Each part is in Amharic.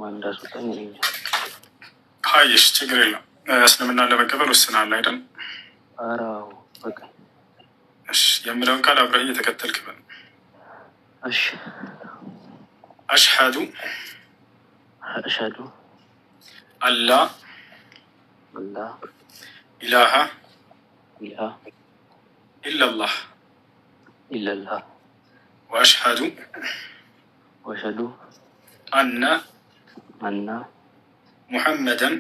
ማን እንዳስወጣኝ እኔ እንጃ። ሀይሽ ችግር የለም። እስልምና ለመቀበል ወስናል አይደል? ኧረ አዎ በቃ እሺ፣ የምለውን ቃል አብረህ እየተከተልክ በል። እሺ። አሽሀዱ አሽሀዱ አላ አላ ኢላሃ ኢላሃ ኢለላህ ኢለላህ ወአሽሀዱ ወአሽሀዱ አነ ሙሐመደን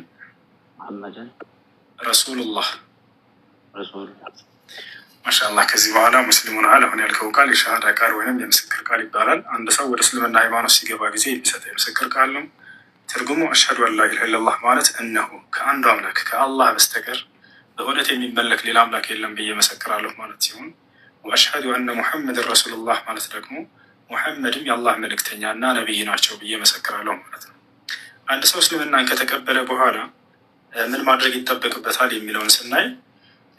ረሱሉላህ። ማሻአላህ። ከዚህ በኋላ ሙስሊሙን አል አሁን ያልከው ቃል የሻሃዳ ቃል ወይም የምስክር ቃል ይባላል። አንድ ሰው ወደ እስልምና ሃይማኖት ሲገባ ጊዜ የሚሰጠው የምስክር ቃል ነው። ትርጉሙ አሽሀዱ አን ላ ኢላሀ ኢለላህ ማለት እነሆ ከአንዱ አምላክ ከአላህ በስተቀር በእውነት የሚመለክ ሌላ አምላክ የለም ብዬ መሰክራለሁ ማለት ሲሆን፣ ወአሽሀዱ አነ ሙሐመድን ረሱሉላህ ማለት ደግሞ ሙሐመድም የአላህ መልእክተኛ እና ነቢይ ናቸው ብዬ መሰክራለሁ ማለት ነው። አንድ ሰው እስልምናን ከተቀበለ በኋላ ምን ማድረግ ይጠበቅበታል የሚለውን ስናይ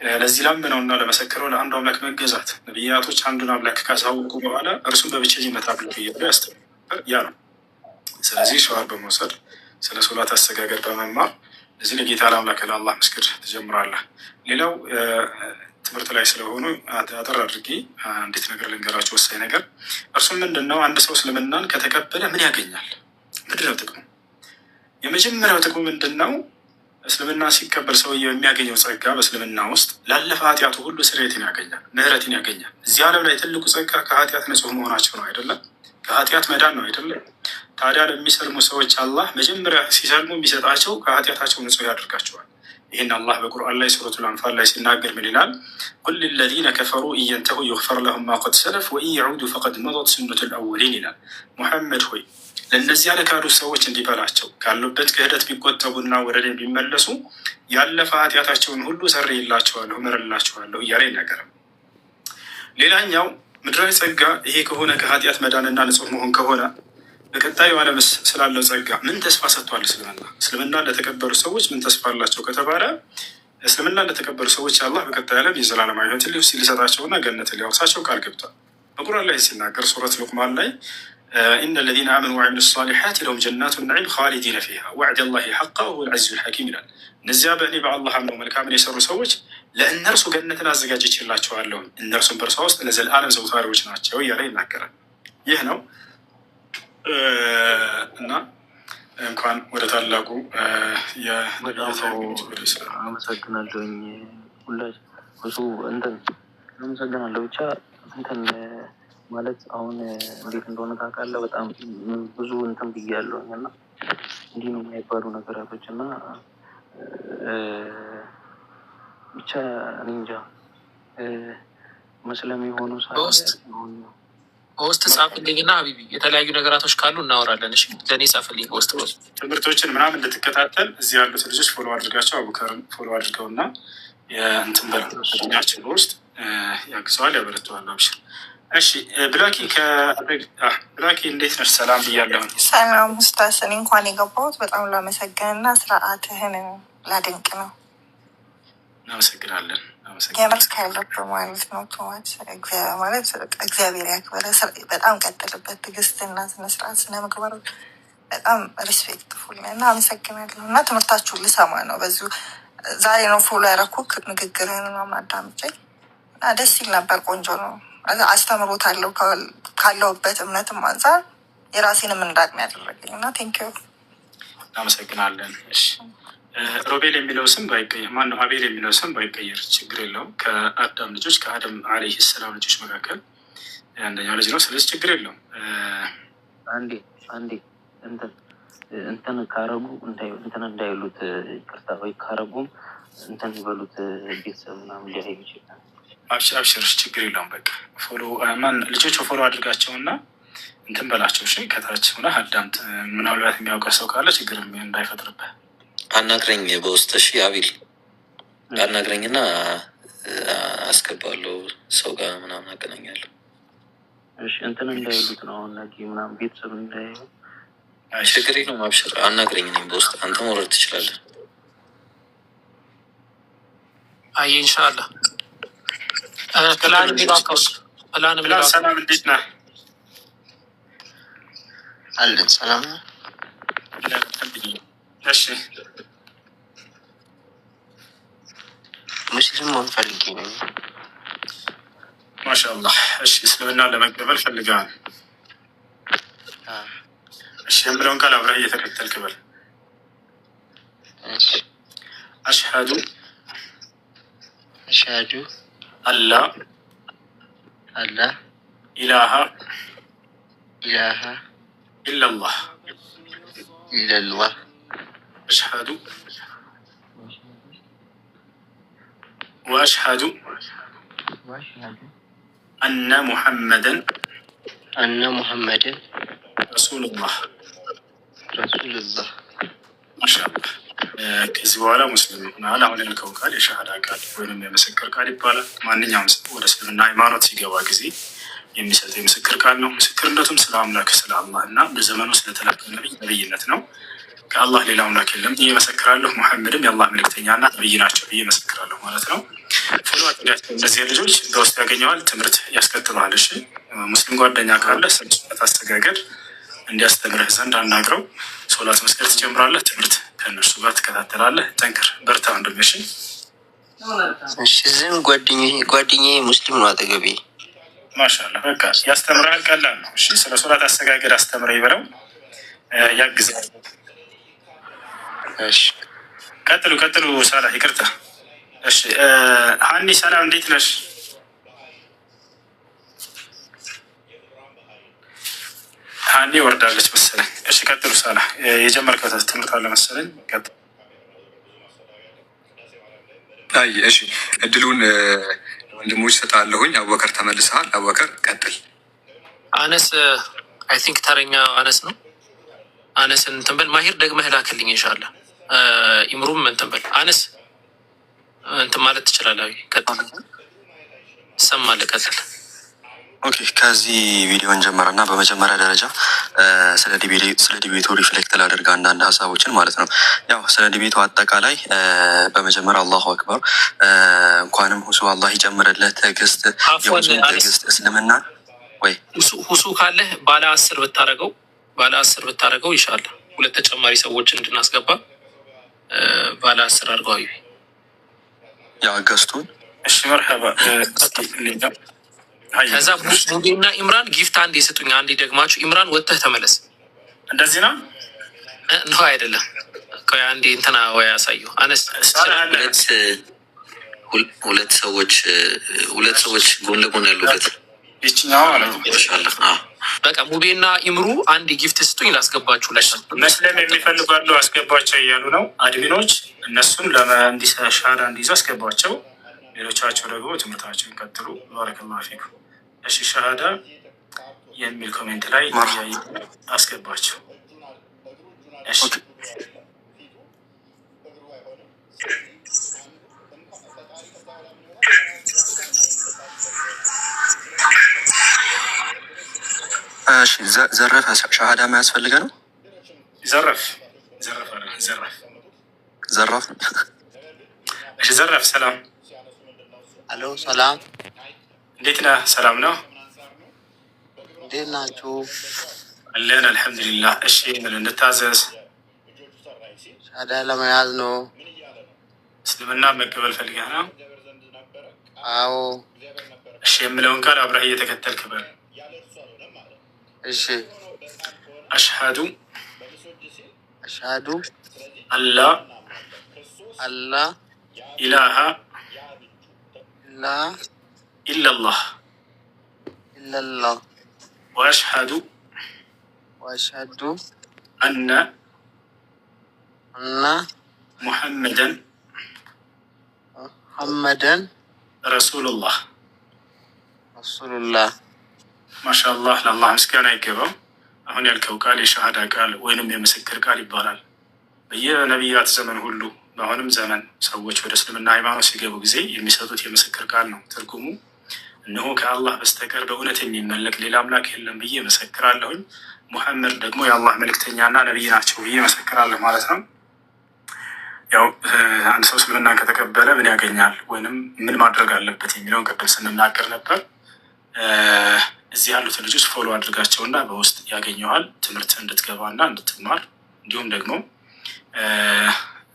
ለዚህ ላመነውና ለመሰከረው ለአንዱ አምላክ መገዛት። ነቢያቶች አንዱን አምላክ ካሳወቁ በኋላ እርሱም በብቸኝነት አምልኩ እያሉ ያስተምሩ ነበር። ያ ነው። ስለዚህ ሸዋር በመውሰድ ስለ ሶላት አሰጋገድ በመማር እዚህ ለጌታ ለአምላክ ለአላህ መስገድ ትጀምራለህ። ሌላው ትምህርት ላይ ስለሆኑ አጠር አድርጌ እንዴት ነገር ልንገራቸው። ወሳኝ ነገር እርሱም ምንድን ነው? አንድ ሰው እስልምናን ከተቀበለ ምን ያገኛል? ምንድን ነው ጥቅሙ? የመጀመሪያው ጥቅሙ ምንድን ነው? እስልምና ሲቀበል ሰውየው የሚያገኘው ጸጋ በእስልምና ውስጥ ላለፈ ኃጢአቱ ሁሉ ስርየትን ያገኛል፣ ምህረትን ያገኛል። እዚህ ዓለም ላይ ትልቁ ጸጋ ከኃጢአት ንጹህ መሆናቸው ነው አይደለም? ከኃጢአት መዳን ነው አይደለም? ታዲያ ለሚሰልሙ ሰዎች አላህ መጀመሪያ ሲሰልሙ የሚሰጣቸው ከኃጢአታቸው ንጹህ ያደርጋቸዋል። ይህን አላህ በቁርአን ላይ ሱረቱል አንፋል ላይ ሲናገር ምን ይላል? ቁል ሊለዚነ ከፈሩ ኢየንተሁ ዩግፈር ለሁም ማ ቀድ ሰለፍ ወኢን የዑዱ ፈቀድ መضት ሱነቱል አወሊን ይላል። ሙሐመድ ሆይ ለእነዚያ ለካዱት ሰዎች እንዲህ በላቸው፣ ካሉበት ክህደት ቢቆጠቡና ወደ እኔ ቢመለሱ ያለፈ ኃጢአታቸውን ሁሉ ሰርይላቸዋለሁ፣ እምርላቸዋለሁ እያለ ይናገራል። ሌላኛው ምድራዊ ጸጋ ይሄ ከሆነ ከኃጢአት መዳንና ንጹህ መሆን ከሆነ በቀጣዩ ዓለምስ ስላለው ጸጋ ምን ተስፋ ሰጥቷል? እስልምና ለተቀበሉ ሰዎች ምን ተስፋ አላቸው ከተባለ እስልምና ለተቀበሉ ሰዎች አላህ በቀጣይ ዓለም የዘላለማዊ ሕይወትን ሊሰጣቸውና ገነትን ሊያወርሳቸው ቃል ገብቷል። በቁርአን ላይ ሲናገር ሱረት ሉቅማን ላይ ኢነ ለዚነ አመኑ ወዐሚሉ ሷሊሓት ለሁም ጀናቱ ነዒም ኻሊዲነ ፊሃ ወዕደ ላሂ ሐቃ ወሁወል ዐዚዙል ሐኪም ይላል። እነዚያ በእኔ በአላህ አምነው መልካምን የሰሩ ሰዎች ለእነርሱ ገነትን አዘጋጅቼላቸዋለሁ፣ እነርሱም በእርሷ ውስጥ ለዘለዓለም ዘውታሪዎች ናቸው እያለ ይናገራል። ይህ ነው እና እንኳን ወደ ታላቁ አመሰግናለሁኝ። ሁላችሁ ብዙ አመሰግናለሁ። ብቻ ማለት አሁን እንዴት እንደሆነ ታውቃለህ። በጣም ብዙ ብያለሁኝ እና እንዲህ ነው የማይባሉ ነገራቶች እና ብቻ እኔ እንጃ መስለም የሆኑ በውስጥ ጻፍልኝና ሀቢቢ የተለያዩ ነገራቶች ካሉ እናወራለን። እሺ ለእኔ ጻፍልኝ በውስጥ ትምህርቶችን ምናምን እንድትከታተል እዚህ ያሉት ልጆች ፎሎ አድርጋቸው፣ አቡከርን ፎሎ አድርገውና የእንትን በኛችን በውስጥ ያግዘዋል፣ ያበረተዋል። አብሽር። እሺ ብላኪ እንዴት ነሽ? ሰላም ብያለሁ። ሰላም ኡስታዝ። እኔ እንኳን የገባሁት በጣም ላመሰግንና ስርዓትህን ላድንቅ ነው። እናመሰግናለን። የመልክ ያለብህ ማለት ነው። ማለት እግዚአብሔር ያክበረ። በጣም ቀጥልበት። ትዕግስትና ስነስርዓት፣ ስነ ምግባር በጣም ሪስፔክትፉል እና አመሰግናለሁ። እና ትምህርታችሁን ልሰማ ነው። በዚሁ ዛሬ ነው ፎሎ ያደረኩት ንግግርህን አዳምጬ እና ደስ ይል ነበር። ቆንጆ ነው። አስተምሮታለሁ ካለሁበት እምነትም አንጻር የራሴንም እንዳቅም ያደረገኝ እና ቴንኪዩ። እናመሰግናለን። እሺ ሮቤል የሚለው ስም ባይቀየር፣ ማነው አቤል የሚለው ስም ባይቀየር ችግር የለውም። ከአዳም ልጆች ከአደም አለይሂ ሰላም ልጆች መካከል አንደኛው ልጅ ነው። ስለዚህ ችግር የለውም። አንዴ እንትን ካረጉ እንትን እንዳይሉት ይቅርታ፣ ወይ ካረጉም እንትን ይበሉት ቤተሰብ ምናምን ሊያዩ ይችላል። አብሽር፣ ችግር የለውም። በቃ ፎሎ ልጆቹ ፎሎ አድርጋቸውና እንትን በላቸው። እሺ ከታች ሆነ አዳምጥ። ምናልባት የሚያውቀው ሰው ካለ ችግር እንዳይፈጥርብህ አናግረኝ በውስጥ። እሺ አቢል አናግረኝና አስገባለሁ፣ ሰው ጋር ምናምን አገናኛለሁ። እሺ እንትን እንዳይሉት ነው አሁን ነገ ምናምን ቤተሰብ እንዳይሉ። ችግር የለውም። አብሽር አናግረኝ፣ እኔም በውስጥ አንተ መውረድ ትችላለህ። አይ ኢንሻአላህ። ሰላም እንዴት ነህ? አለን ሰላም እሺ ሙስሊም መሆን ፈልጌ ነው። ማሻአላህ። እሺ እስልምና ለመቀበል ፈልገሃል? እሺ የምለውን ቃል አብረህ እየተከተልክ በል። አሽሀዱ አላ ኢላሃ ኢለላህ አሽሀዱ ወአሽሀዱ አነ ሙሐመደን ረሱሉላህ። ማሻአላህ። ከዚህ በኋላ ሙስሊም ሆናል። አሁን ያልከው ቃል የሻሃዳ ቃል ወይም የምስክር ቃል ይባላል። ማንኛውም ሰው ወደ እስልምና ሃይማኖት ሲገባ ጊዜ የሚሰጠው የምስክር ቃል ነው። ምስክርነቱም ስለ አምላክ ስለ አላህ እና በዘመኑ ስለተላከ ነብይነት ነው። ከአላህ ሌላ አምላክ የለም ብዬ መሰክራለሁ። ሙሐመድም የአላህ መልእክተኛና ነብይ ናቸው ብዬ መሰክራለሁ ማለት ነው። ፎሎ አድርጋቸው። እነዚህ ልጆች በውስጥ ያገኘዋል፣ ትምህርት ያስከትለዋል። እሺ ሙስሊም ጓደኛ ካለ ስለ አስተጋገድ እንዲያስተምርህ ዘንድ አናግረው። ሶላት መስገድ ትጀምራለህ። ትምህርት ከእነርሱ ጋር ትከታተላለህ። ጠንክር፣ በርታ ወንድሜ። እሺ ዝም ጓደኛዬ ሙስሊም ነው አጠገቤ። ማሻአላህ። በቃ ያስተምርሃል። ቀላል ነው። እሺ ስለ ሶላት አስተጋገድ አስተምረህ ይበለው፣ ያግዛል። እሺ ቀጥሉ። ሳላህ ይቅርታ። እሺ ሀኒ ሰላም፣ እንዴት ነሽ? ሀኒ ወርዳለች መሰለኝ። እሺ ቀጥሉ። ሳላህ የጀመርከው ትምህርት አለ መሰለኝ። ቀጥሉ። አይ እሺ፣ እድሉን ወንድሞች ሰጣለሁኝ። አቡበከር ተመልሰሃል። አቡበከር ቀጥል። አነስ አይ ቲንክ ተረኛ አነስ ነው። አነስን እንትን በል። ማሂር ደግመህ ላክልኝ ኢንሻአላህ። ኢምሩም እንትን በል። አነስ እንትን ማለት ትችላለህ። ቀጥል። ሰማለህ። ቀጥል። ኦኬ ከዚህ ቪዲዮን ጀመረና በመጀመሪያ ደረጃ ስለ ዲቤቱ ሪፍሌክት ላደርግ አንዳንድ ሀሳቦችን ማለት ነው። ያው ስለ ዲቤቱ አጠቃላይ በመጀመሪያ አላሁ አክበር፣ እንኳንም ሁሱ አላህ ይጨምርለት። ትዕግስት እስልምና ወይ ሁሱ ካለህ ባለ 10 ብታረገው ይሻላል። ሁለት ተጨማሪ ሰዎችን እንድናስገባ ባለ 10 አድርገው። ያው ገስቱን እሺ መርሐባ። ከዛ ሙቤና ኢምራን ጊፍት አንድ የሰጡኝ። አንድ ደግማችሁ ኢምራን ወጥተህ ተመለስ። እንደዚህ ነው ነው አይደለም? ቆይ አንዴ እንትና ወይ ያሳየው። አነስ ሁለት ሰዎች ጎን ለጎን ያሉበት ይችኛው ማለት ነው። በቃ ሙቤና ኢምሩ አንድ ጊፍት ስጡኝ ላስገባችሁ። መስለም የሚፈልጉ አሉ፣ አስገባቸው እያሉ ነው አድሚኖች። እነሱን ሻሃዳ እንዲይዙ አስገባቸው። ሌሎቻቸው ደግሞ ትምህርታቸውን ቀጥሉ። ባረከላሁ ፊኩም። እሺ ሻሃዳ የሚል ኮሜንት ላይ አስገባቸው። እሺ ዘረፈ ሻሃዳ የሚያስፈልገ ነው። ዘራፍ። እሺ ዘራፍ ሰላም። አሎ ሰላም፣ እንዴት ነህ? ሰላም ነው። እንዴት ናችሁ? አለን አልሐምዱሊላህ። እሺ ምን እንታዘዝ? ሻሃዳ ለመያዝ ነው። እስልምና መቀበል ፈልገህ ነው? አዎ። እሺ የምለውን ቃል አብረህ እየተከተልክ በል። እሺ አሽሀዱ አላ ኢላሃ ኢለላህ ወአሽሀዱ አነ ሙሐመደን ረሱሉላህ። ማሻአላህ ለአላህ ምስጋና ይገባው። አሁን ያልከው ቃል የሻሃዳ ቃል ወይንም የምስክር ቃል ይባላል። በየነቢያት ዘመን ሁሉ በአሁንም ዘመን ሰዎች ወደ እስልምና ሃይማኖት ሲገቡ ጊዜ የሚሰጡት የምስክር ቃል ነው። ትርጉሙ እነሆ ከአላህ በስተቀር በእውነት የሚመለክ ሌላ አምላክ የለም ብዬ መሰክራለሁኝ፣ ሙሐመድ ደግሞ የአላህ መልእክተኛና ነቢይ ናቸው ብዬ መሰክራለሁ ማለት ነው። ያው አንድ ሰው እስልምና ከተቀበለ ምን ያገኛል ወይንም ምን ማድረግ አለበት የሚለውን ቅድም ስንናገር ነበር። እዚህ ያሉትን ልጆች ፎሎ አድርጋቸውና በውስጥ ያገኘዋል ትምህርት እንድትገባና እንድትማር እንዲሁም ደግሞ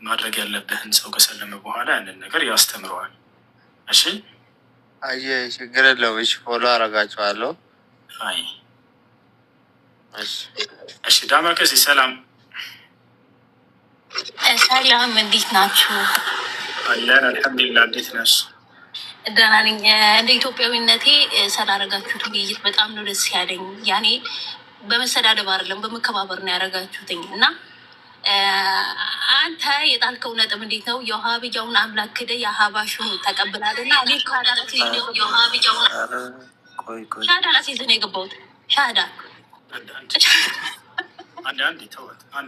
ማድረግ ያለብህን ሰው ከሰለመ በኋላ ያንን ነገር ያስተምረዋል። እሺ አየ ችግር የለውም። እሺ ፎሎ አረጋችኋለሁ። አይ እሺ ዳማከሴ ሰላም ሰላም፣ እንዴት ናችሁ? አለን አልሐምዱሊላህ። እንዴት ነሽ? ደህና ነኝ። እንደ ኢትዮጵያዊነቴ ስላደረጋችሁት ውይይት በጣም ነው ደስ ያለኝ። ያኔ በመሰዳደብ አይደለም በመከባበር ነው ያደረጋችሁትኝ እና አንተ የጣልከው ነጥብ እንዴት ነው? የውሃብያውን አምላክ ክደህ የሀባሹን ተቀብላል እና እኔ ሻሃዳ ላስይዝ ነው የገባሁት። ሻሃዳ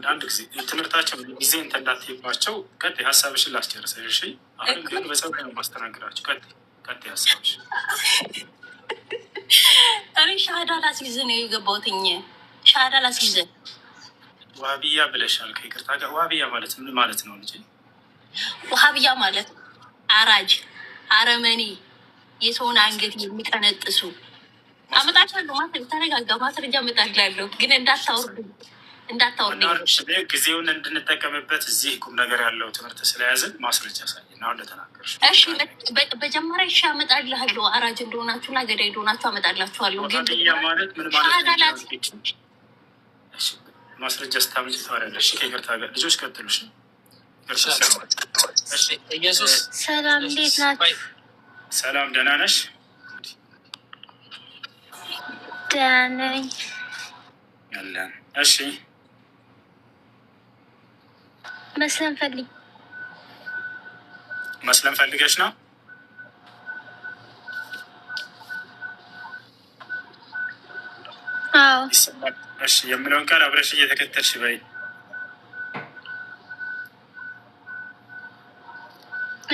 አንድ ጊዜ ትምህርታቸው ጊዜ እንትን እንዳትይባቸው። ቀጥይ ሀሳብሽን ላስጨርሰሽ። እሺ አሁን ግን በጸባይ ነው ማስተናገዳቸው። ቀጥይ ሀሳብሽን። እኔ ሻሃዳ ላስይዝ ነው የገባሁትኝ። ሻሃዳ ላስይዝ ዋሃብያ ብለሻል። ከይቅርታ ጋር ዋሃብያ ማለት ምን ማለት ነው ልጅ? ዋሃብያ ማለት አራጅ፣ አረመኔ፣ የሰውን አንገት የሚቀነጥሱ አመጣቻለሁ። ተረጋጋ፣ ማስረጃ አመጣልሃለሁ፣ ግን እንዳታወርድ ጊዜውን እንድንጠቀምበት እዚህ ቁም ነገር ያለው ትምህርት ስለያዝን ማስረጃ ሳይና አሁን ለተናገርሽ። እሺ በጀመሪያ እሺ አመጣልሃለሁ። አራጅ እንደሆናችሁ እና ገዳይ እንደሆናችሁ አመጣላችኋለሁ። ግን ማለት ምን ማለት ነው? ማስረጃ ስታመጭ ታወሪያለሽ። ከይቅርታ ጋር ልጆች ቀጥሉሽ። ኢየሱስ ሰላም፣ እንዴት ናችሁ? ሰላም፣ ደህና ነሽ? ደህና ነኝ። ያለን እሺ መስለም ፈልገሽ ነው? አዎ። እሺ የምለውን ቃል አብረሽ እየተከተልሽ በይ።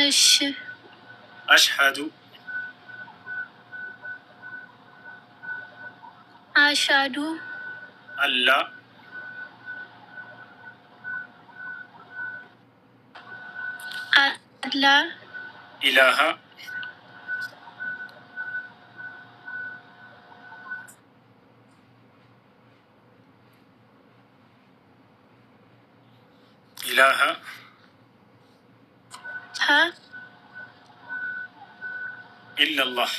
እሺ አሽሀዱ አላ ኢላሃ ኢላላህ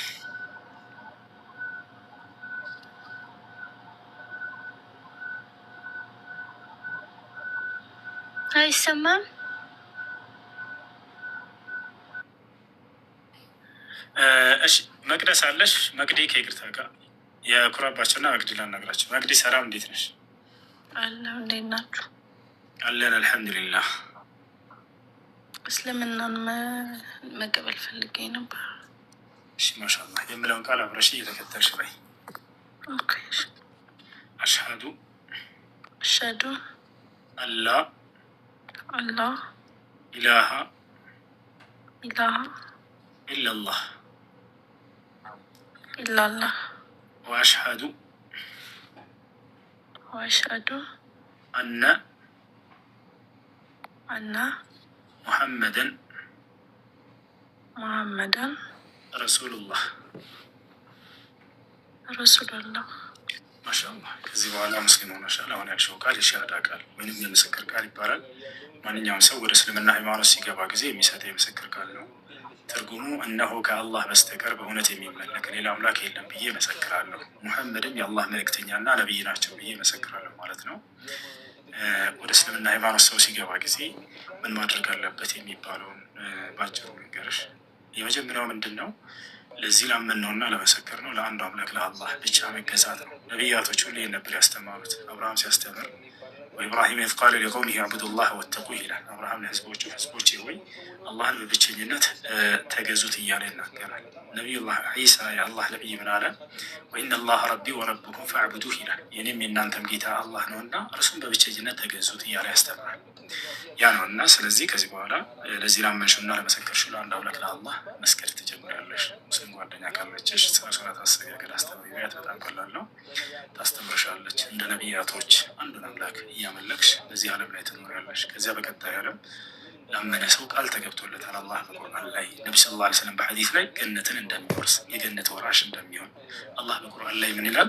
አይሰማም። እሺ መቅደስ አለሽ? መቅዲ ከይቅርታ ጋር የኩራባቸውና መቅዲ ላናግራቸው። መቅዲ ሰላም፣ እንዴት ነሽ? አለሁ። እንዴት ናችሁ? አለን አልሐምዱሊላህ። እስልምናን መቀበል ፈልጌ ነበር። እሺ ማሻአላህ። የምለውን ቃል አብረሽ እየተከተልሽ በይ። አሽሀዱ አላ ኢላሃ ኢላላህ ወአሽሀዱ አነ ሙሐመደን ረሱሉላህ። ማሻአላህ። ከዚህ በኋላ ሙስሊም ሆነሻል። አሁን ያልሽው ቃል የሻሃዳ ቃል ወይም የምስክር ቃል ይባላል። ማንኛውም ሰው ወደ እስልምና ሃይማኖት ሲገባ ጊዜ የሚሰጠው የምስክር ቃል ነው። ትርጉሙ እነሆ ከአላህ በስተቀር በእውነት የሚመለክ ሌላ አምላክ የለም ብዬ መሰክራለሁ፣ ሙሐመድም የአላህ መልእክተኛና ነቢይ ናቸው ብዬ መሰክራለሁ ማለት ነው። ወደ እስልምና ሃይማኖት ሰው ሲገባ ጊዜ ምን ማድረግ አለበት የሚባለውን ባጭሩ ልንገርሽ። የመጀመሪያው ምንድን ነው? ለዚህ ላመን ነውና ለመሰከር ነው ለአንዱ አምላክ ለአላህ ብቻ መገዛት ነው። ነቢያቶች ሁሉ ይህን ነበር ያስተማሩት። አብርሃም ሲያስተምር ወኢብራሂም ኢዝ ቃለ ሊቀውሚሂ አዕቡዱላህ ወተቁህ ይላል። አብርሃም ለህዝቦቹ ህዝቦቼ ሆይ አላህን በብቸኝነት ተገዙት እያለ ይናገራል። ነቢዩላህ ዒሳ የአላህ ነቢይ ምን አለ? ወኢነላህ ረቢ ወረብኩም ፈዕቡዱህ ይላል። የኔም የእናንተም ጌታ አላህ ነው እና እርሱም በብቸኝነት ተገዙት እያለ ያስተምራል። ያ ነው እና ስለዚህ ከዚህ በኋላ ለዚህ ላመንሽና ለመሰከርሽው ለአንድ አምላክ ለአላህ መስገድ ትጀምሪያለሽ። ሙስሊም ጓደኛ ካለችሽ ስለ ሶላት አሰጋገድ አስተምሪያት። በጣም ቀላል ነው፣ ታስተምርሻለች። እንደ ነቢያቶች አንዱን አምላክ እያመለክሽ በዚህ ዓለም ላይ ትኖሪያለሽ። ከዚያ በቀጣይ ዓለም ላመነ ሰው ቃል ተገብቶለታል። አላህ በቁርአን ላይ ነቢ ሰለላሁ ዐለይሂ ወሰለም በሐዲስ ላይ ገነትን እንደሚወርስ የገነት ወራሽ እንደሚሆን አላህ በቁርአን ላይ ምን ይላል?